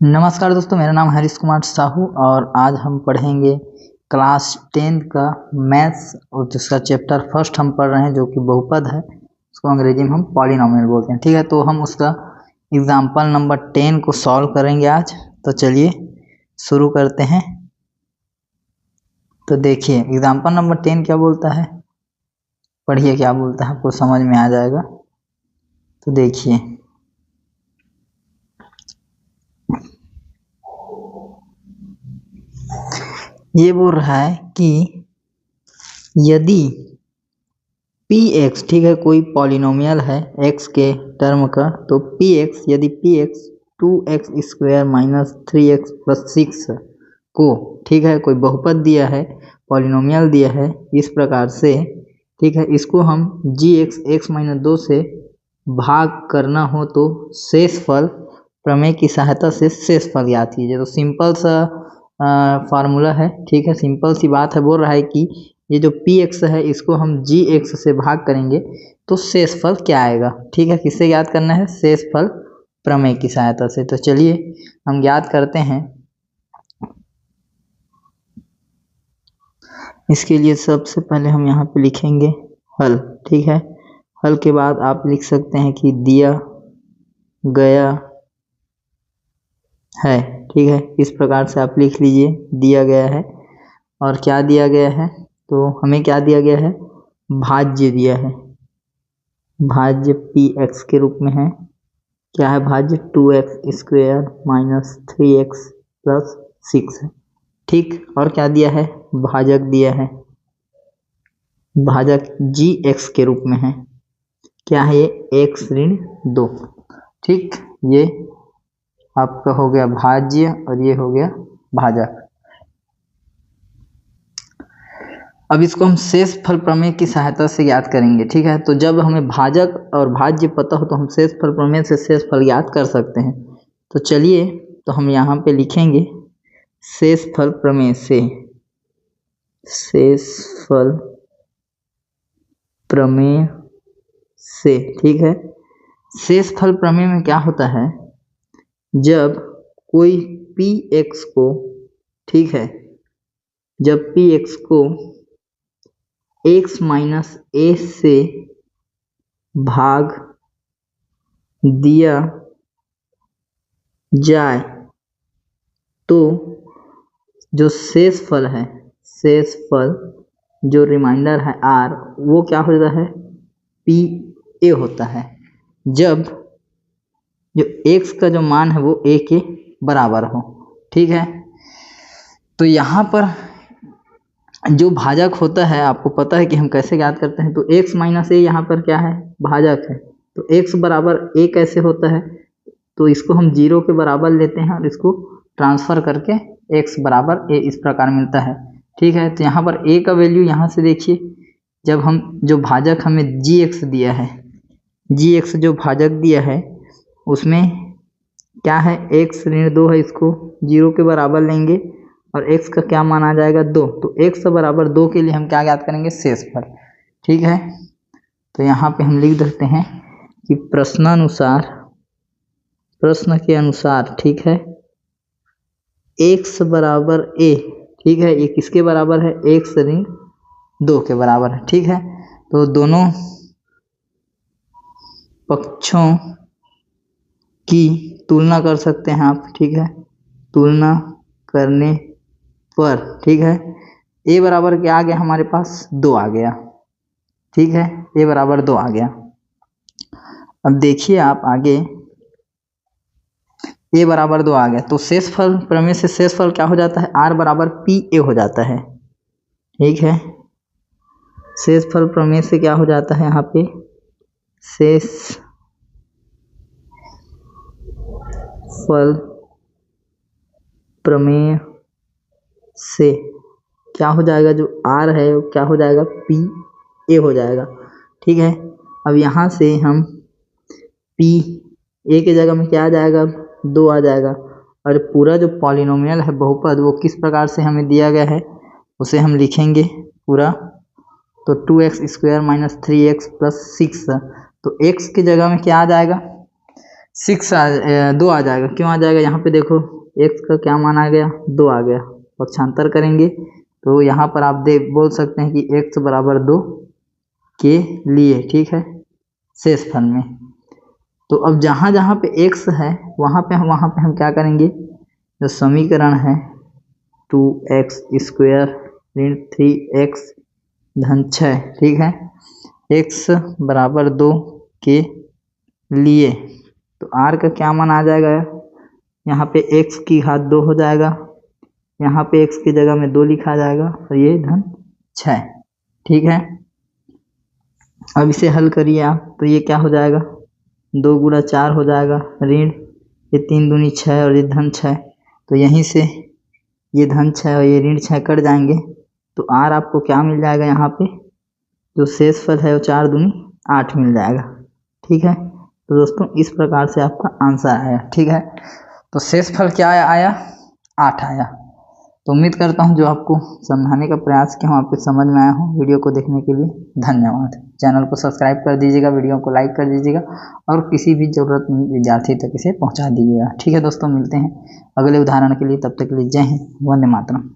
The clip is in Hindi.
नमस्कार दोस्तों, मेरा नाम हरीश कुमार साहू और आज हम पढ़ेंगे क्लास 10 का मैथ्स और जिसका चैप्टर फर्स्ट हम पढ़ रहे हैं जो कि बहुपद है। उसको अंग्रेजी में हम पॉलिनोमियल बोलते हैं। ठीक है, तो हम उसका एग्जाम्पल नंबर 10 को सॉल्व करेंगे आज। तो चलिए शुरू करते हैं। तो देखिए एग्जाम्पल नंबर 10 क्या बोलता है, पढ़िए क्या बोलता है, आपको समझ में आ जाएगा। तो देखिए ये बोल रहा है कि यदि px, ठीक है, कोई पॉलिनोमियल है x के टर्म का, तो px यदि px 2x² minus 3x plus 6 को, ठीक है, कोई बहुपद दिया है, पॉलिनोमियल दिया है इस प्रकार से, ठीक है, इसको हम gx x माइनस 2 से भाग करना हो तो शेषफल प्रमेय की सहायता से शेषफल ज्ञात कीजिए। तो सिंपल सा फार्मूला है, ठीक है, सिंपल सी बात है। बोल रहा है कि ये जो px है इसको हम gx से भाग करेंगे तो शेषफल क्या आएगा। ठीक है, किससे ज्ञात करना है, शेषफल प्रमेय की सहायता से। तो चलिए हम ज्ञात करते हैं। इसके लिए सबसे पहले हम यहाँ पे लिखेंगे हल। ठीक है, हल के बाद आप लिख सकते हैं कि दिया गया है। ठीक है, इस प्रकार से आप लिख लीजिए, दिया गया है। और क्या दिया गया है, तो हमें क्या दिया गया है, भाज्य दिया है। भाज्य px के रूप में है। क्या है भाज्य, 2x² माइनस 3x प्लस 6 है। ठीक, और क्या दिया है, भाजक दिया है। भाजक gx के रूप में है। क्या है ये, x ऋण 2। ठीक, ये आपका हो गया भाज्य और ये हो गया भाजक। अब इसको हम शेषफल प्रमेय की सहायता से ज्ञात करेंगे। ठीक है, तो जब हमें भाजक और भाज्य पता हो तो हम शेषफल प्रमेय से शेषफल ज्ञात कर सकते हैं। तो चलिए, तो हम यहाँ पे लिखेंगे शेषफल प्रमेय से, शेषफल प्रमेय से। ठीक है, शेषफल प्रमेय में क्या होता है, जब कोई px को, ठीक है, जब px को x माइनस a से भाग दिया जाए तो जो शेषफल है, शेषफल जो रिमाइंडर है r, वो क्या हो जाता है, pa होता है, जब जो x का जो मान है वो a के बराबर हो। ठीक है, तो यहाँ पर जो भाजक होता है, आपको पता है कि हम कैसे ज्ञात करते हैं। तो x माइनस a यहाँ पर क्या है, भाजक है। तो x बराबर a कैसे होता है, तो इसको हम 0 के बराबर लेते हैं और इसको ट्रांसफर करके x बराबर a इस प्रकार मिलता है। ठीक है, तो यहाँ पर a का वैल्यू यहाँ से देखिए, जब हम जो भाजक हमें gx दिया है, gx जो भाजक दिया है उसमें क्या है, x ऋण 2 है, इसको 0 के बराबर लेंगे और x का क्या मान आ जाएगा, 2। तो x बराबर 2 के लिए हम क्या ज्ञात करेंगे, शेषफल। ठीक है, तो यहाँ पे हम लिख देते हैं कि प्रश्नानुसार, प्रश्न के अनुसार, ठीक है, x बराबर a, ठीक है, ये किसके बराबर है, x ऋण 2 के बराबर है। ठीक है, तो दोनों पक्षों की तुलना कर सकते हैं आप। ठीक है, तुलना करने पर, ठीक है, a बराबर क्या आ गया, हमारे पास 2 आ गया। ठीक है, a बराबर 2 आ गया। अब देखिए आप आगे, a बराबर 2 आ गया तो शेषफल प्रमेय से शेषफल क्या हो जाता है, r बराबर pa हो जाता है। ठीक है, शेषफल प्रमेय से क्या हो जाता है, यहाँ पे शेषफल प्रमेय से क्या हो जाएगा, जो r है वो क्या हो जाएगा, pa हो जाएगा। ठीक है, अब यहाँ से हम pa के जगह में क्या आ जाएगा, 2 आ जाएगा। और पूरा जो पॉलिनोमियल है बहुपद, वो किस प्रकार से हमें दिया गया है उसे हम लिखेंगे पूरा। तो 2x² माइनस 3x प्लस 6, तो x की जगह में क्या आ जाएगा, 2 आ जाएगा। क्यों आ जाएगा? यहाँ पे देखो x का क्या मान आ गया, 2 आ गया। पक्षांतर करेंगे तो यहाँ पर आप बोल सकते हैं कि x बराबर 2 के लिए, ठीक है, शेषफल में। तो अब जहाँ जहाँ पे x है वहाँ पे हम क्या करेंगे, जो समीकरण है 2x स्क्वायर ऋण 3x धन 6, ठीक है, x बराबर 2 के लिए, तो r का क्या मान आ जाएगा, यहाँ पे x की घात 2 हो जाएगा, यहाँ पे x की जगह में 2 लिखा जाएगा और ये धन 6, ठीक है। अब इसे हल करिए आप, तो ये क्या हो जाएगा, 2 गुणा 4 हो जाएगा ऋण, ये 3 दूनी 6 और ये धन 6, तो यहीं से ये धन 6 और ये ऋण 6 कट जाएंगे, तो r आपको क्या मिल जाएगा, यहाँ पे जो शेषफल है वो 4 दूनी 8 मिल जाएगा, ठीक है। तो दोस्तों इस प्रकार से आपका आंसर आया, ठीक है। तो शेषफल क्या आया, 8 आया। तो उम्मीद करता हूँ जो आपको समझाने का प्रयास किया हूँ आपको समझ में आया हो। वीडियो को देखने के लिए धन्यवाद। चैनल को सब्सक्राइब कर दीजिएगा, वीडियो को लाइक कर दीजिएगा और किसी भी जरूरतमंद विद्यार्थी तक इसे पहुँचा दीजिएगा, ठीक है दोस्तों। मिलते हैं अगले उदाहरण के लिए, तब तक के लिए जय हिंद, वंदे मातरम।